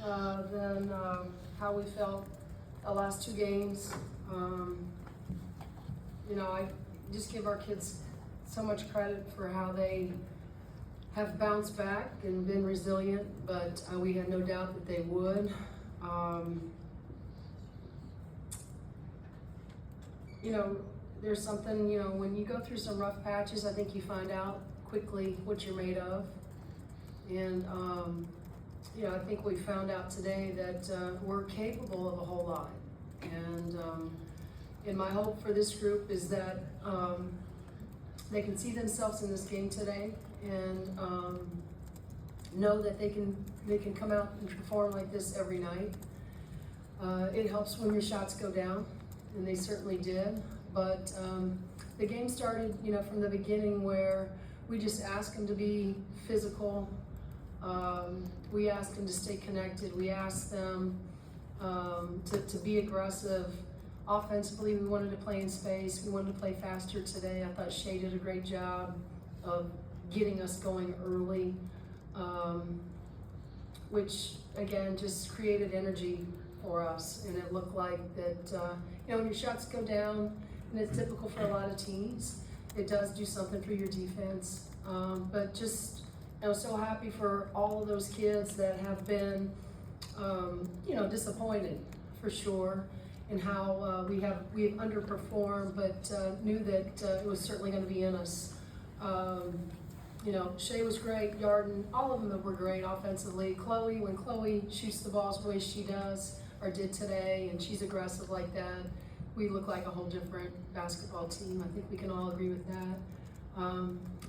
than how we felt the last two games. I just give our kids so much credit for how they have bounced back and been resilient, but we had no doubt that they would. There's something, when you go through some rough patches, I think you find out quickly what you're made of. And, I think we found out today that we're capable of a whole lot. And my hope for this group is that they can see themselves in this game today and know that they can come out and perform like this every night. It helps when your shots go down, and they certainly did. But the game started, from the beginning where we just asked them to be physical. We asked them to stay connected. We asked them to be aggressive. Offensively, we wanted to play in space. We wanted to play faster today. I thought Shea did a great job of getting us going early, which again just created energy for us. And it looked like that, when your shots go down, and it's typical for a lot of teams, it does do something for your defense. But just, so happy for all of those kids that have been, disappointed for sure, and how we have underperformed, but knew that it was certainly going to be in us. Shea was great, Yarden, all of them were great offensively. Chloe, when Chloe shoots the balls the way she does, or did today, and she's aggressive like that, we look like a whole different basketball team. I think we can all agree with that.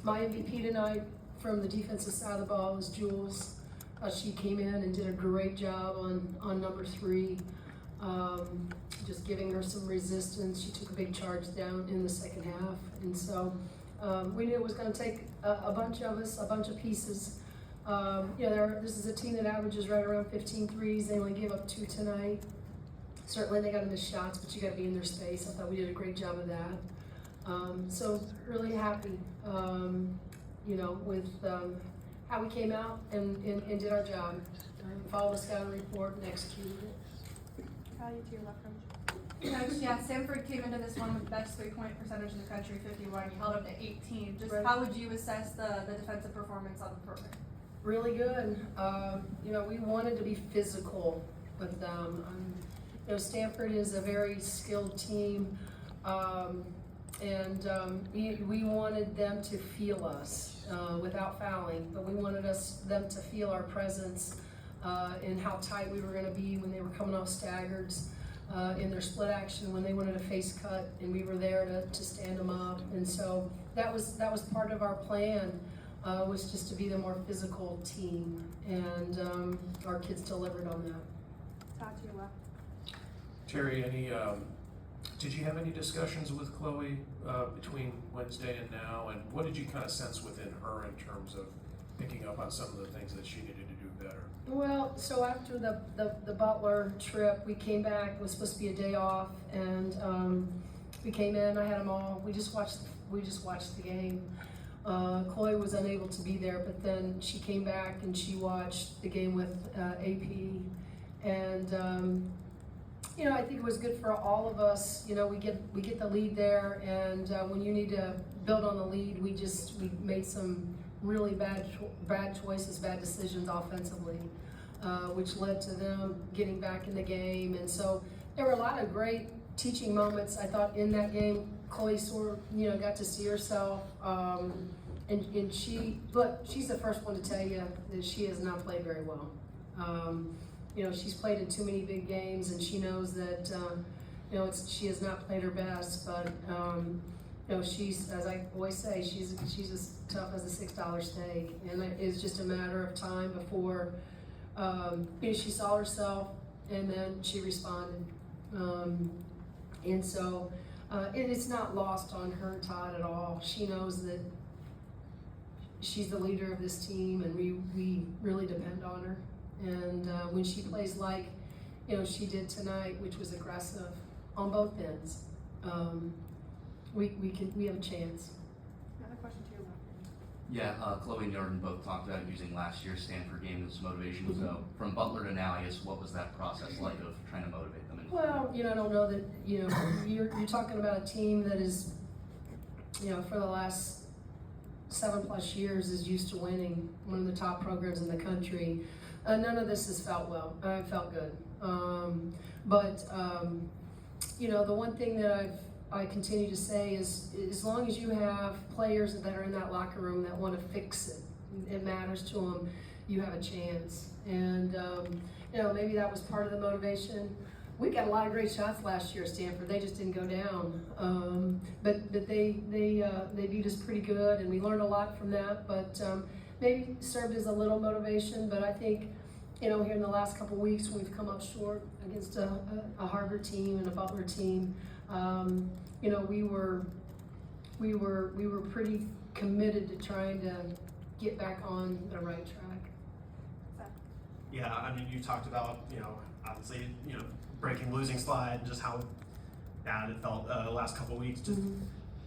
My MVP tonight from the defensive side of the ball was Jules. She came in and did a great job on number 3. Just giving her some resistance. She took a big charge down in the second half. And so we knew it was going to take a bunch of us, a bunch of pieces. This is a team that averages right around 15 threes. They only gave up 2 tonight. Certainly they got to miss shots, but you got to be in their space. I thought we did a great job of that. So really happy, with how we came out and did our job. Followed the scouting report and executed it. Callie, to your left, Coach. Yeah, Stanford came into this one with the best 3-point percentage in the country, 51. You held up to 18. Just right. How would you assess the defensive performance on the program? Really good. We wanted to be physical with them. Stanford is a very skilled team, and we wanted them to feel us without fouling, but we wanted them to feel our presence and how tight we were going to be when they were coming off staggers, in their split action when they wanted a face cut, and we were there to stand them up. And so that was part of our plan, was just to be the more physical team, and our kids delivered on that. Todd, to your left. Terry, did you have any discussions with Chloe between Wednesday and now, and what did you kind of sense within her in terms of picking up on some of the things that she needed to do better? Well, so after the Butler trip, we came back. It was supposed to be a day off, and we came in. I had them all. We just watched the game. Chloe was unable to be there, but then she came back and she watched the game with AP, and. I think it was good for all of us. We get the lead there, and when you need to build on the lead, we made some really bad choices, bad decisions offensively, which led to them getting back in the game. And so there were a lot of great teaching moments. I thought in that game, Chloe sort of, got to see herself, and she's the first one to tell you that she has not played very well. She's played in too many big games, and she knows that, she has not played her best, but, she's, as I always say, she's as tough as a $6 steak, and it's just a matter of time before, she saw herself, and then she responded. And so, it's not lost on her, Todd, at all. She knows that she's the leader of this team, and we really depend on her. And when she plays like, she did tonight, which was aggressive on both ends, we have a chance. Another question to your left. Yeah, Chloe and Jordan both talked about using last year's Stanford game as motivation. So from Butler to now, I guess, what was that process like of trying to motivate them? Well, I don't know that, you're talking about a team that is, for the last 7+ years is used to winning, one of the top programs in the country. None of this has felt felt good. The one thing that I continue to say is, as long as you have players that are in that locker room that want to fix it, it matters to them, you have a chance. And, maybe that was part of the motivation. We got a lot of great shots last year at Stanford. They just didn't go down. But they beat us pretty good, and we learned a lot from that. But maybe served as a little motivation. But I think, here in the last couple of weeks, we've come up short against a Harvard team and a Butler team. We were pretty committed to trying to get back on the right track. Yeah, I mean, you talked about, obviously, breaking losing slide, just how bad it felt the last couple of weeks. Just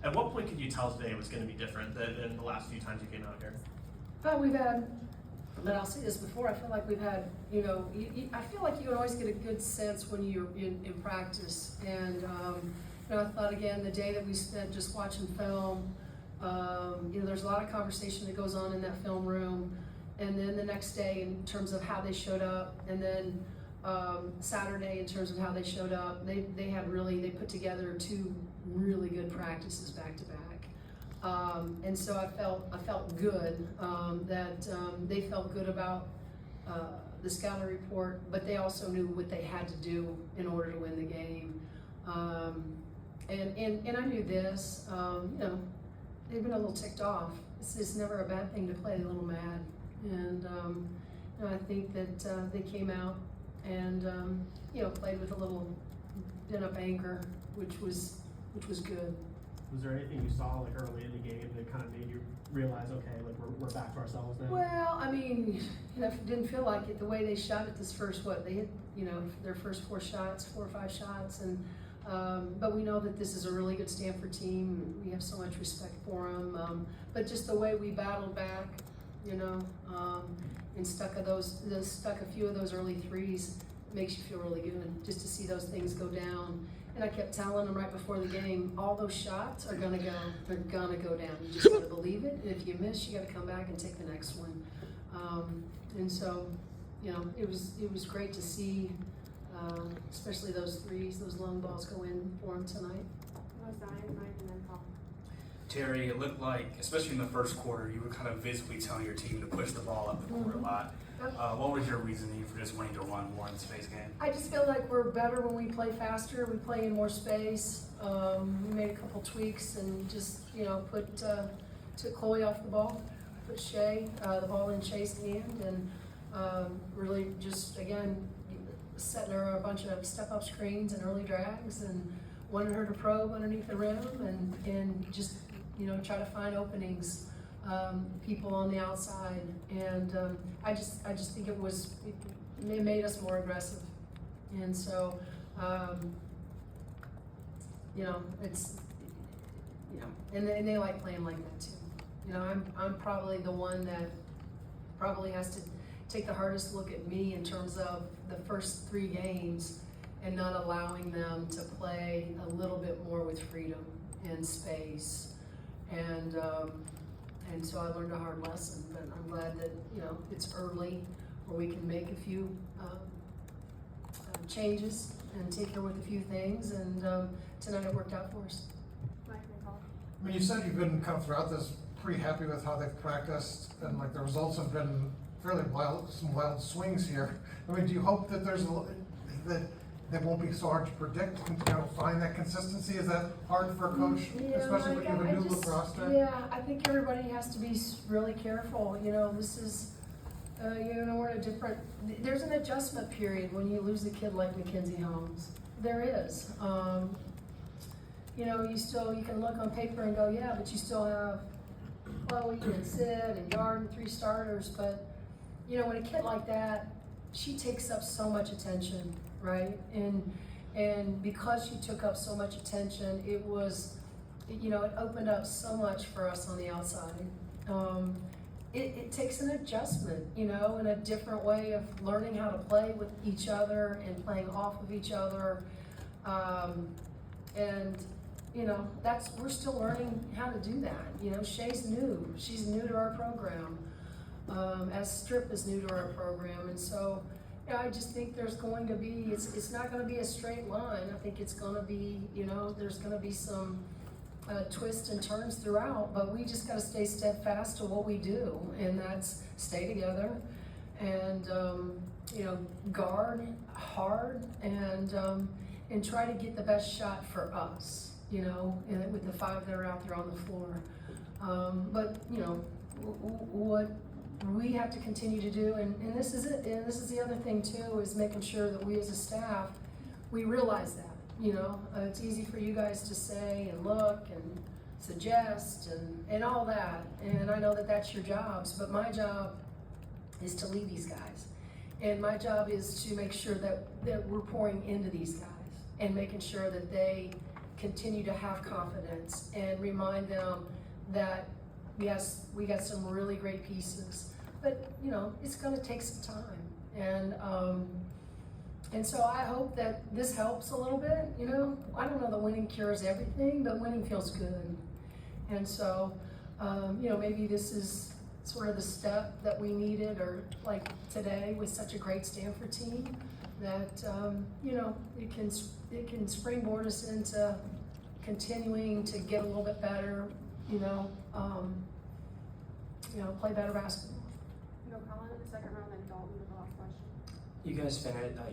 at what point could you tell today was going to be different than the last few times you came out here? We've had, but I'll say this before, I feel like we've had, I feel like you can always get a good sense when you're in practice. And, I thought, again, the day that we spent just watching film, there's a lot of conversation that goes on in that film room. And then the next day in terms of how they showed up, and then Saturday in terms of how they showed up, they put together 2 really good practices back to back. And so I felt good that they felt good about the scouting report, but they also knew what they had to do in order to win the game. And I knew this, they've been a little ticked off. It's never a bad thing to play a little mad. And I think that they came out and played with a little pent-up anger, which was good. Was there anything you saw like early in the game that kind of made you realize, okay, like we're back to ourselves now? Well, I mean, it didn't feel like it the way they shot it this first. They hit their first 4 or 5 shots, and but we know that this is a really good Stanford team. We have so much respect for them. But just the way we battled back, and stuck a few of those early threes, makes you feel really good just to see those things go down. And I kept telling them right before the game, all those shots are gonna go. They're gonna go down. You just gotta believe it. And if you miss, you gotta come back and take the next one. And so, it was great to see, especially those threes, those long balls go in for them tonight. It was Zion, Mike, and then Paul. Terry, it looked like, especially in the first quarter, you were kind of visibly telling your team to push the ball up the court a lot. What was your reasoning for just wanting to run more in space game? I just feel like we're better when we play faster. We play in more space. We made a couple tweaks and just, took Chloe off the ball, put the ball in Shay's hand, and really just, again, setting her a bunch of step-up screens and early drags, and wanted her to probe underneath the rim and just, try to find openings, people on the outside. And I just think it made us more aggressive. And so, and they like playing like that too. I'm probably the one that probably has to take the hardest look at me in terms of the first 3 games and not allowing them to play a little bit more with freedom and space. And so I learned a hard lesson, but I'm glad that, it's early where we can make a few changes and tinker with a few things, and tonight it worked out for us. Mike and Paul. I mean, you said you've been kind of throughout this pretty happy with how they've practiced, and like the results have been fairly some wild swings here. I mean, do you hope that that won't be so hard to predict, find that consistency? Is that hard for a coach, especially when you have a new look roster? Yeah, I think everybody has to be really careful. This is, we're in a different, there's an adjustment period when you lose a kid like Mackenzie Holmes. There is. You can look on paper and go, yeah, but you still have Chloe and Sid and Yard and 3 starters. But, when a kid like that, she takes up so much attention, right? And because she took up so much attention, it opened up so much for us on the outside. it takes an adjustment, you know, and a different way of learning how to play with each other and playing off of each other. And, you know, we're still learning how to do that. You know, she's new to our program, as Strip is new to our program. And so, yeah, I just think there's going to be, it's not gonna be a straight line. I think it's gonna be, you know, there's gonna be some twists and turns throughout, but we just gotta stay steadfast to what we do, and that's stay together and, you know, guard hard and try to get the best shot for us, you know, and with the 5 that are out there on the floor. But, you know, what we have to continue to do, and this is it, and this is the other thing too, is making sure that we as a staff, we realize that, you know, it's easy for you guys to say and look and suggest and all that, and I know that that's your jobs, but my job is to lead these guys, and my job is to make sure that we're pouring into these guys and making sure that they continue to have confidence and remind them that yes, we got some really great pieces, but you know, it's gonna take some time. And so I hope that this helps a little bit, you know. I don't know that winning cures everything, but winning feels good. And so, you know, maybe this is sort of the step that we needed, or like today with such a great Stanford team, that, you know, it can springboard us into continuing to get a little bit better, you know, play better basketball. No Colin in the second round, then Dalton with the last question. You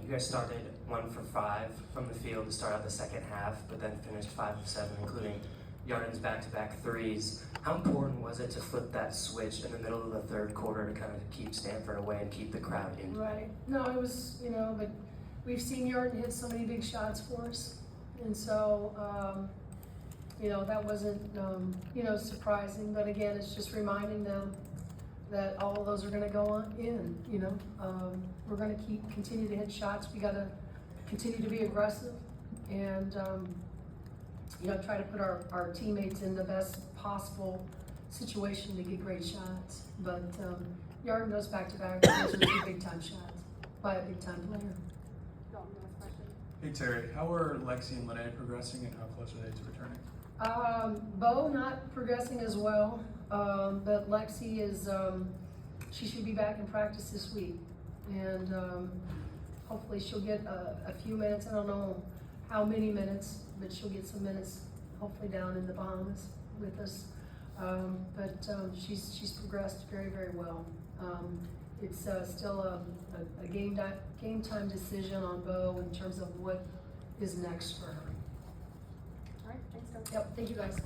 guys started 1 for 5 from the field to start out the second half, but then finished 5 of 7, including Yarden's back-to-back threes. How important was it to flip that switch in the middle of the third quarter to kind of keep Stanford away and keep the crowd in? Right. No, it was, you know, but we've seen Yarden hit so many big shots for us, and so, you know, that wasn't, you know, surprising, but again, it's just reminding them that all of those are gonna go on in, you know. We're gonna continue to hit shots. We gotta continue to be aggressive and, you know, try to put our teammates in the best possible situation to get great shots. But Yarden goes back-to-back, those are 2 big-time shots by a big-time player. Dalton, the last question. Hey Terry, how are Lexi and Lene progressing and how close are they to returning? Bo not progressing as well, but Lexi is, she should be back in practice this week. And hopefully she'll get a few minutes. I don't know how many minutes, but she'll get some minutes, hopefully down in the Bahamas with us. But she's progressed very, very well. It's still a game time decision on Bo in terms of what is next for her. All right, thanks, Dalton. Yep, thank you guys.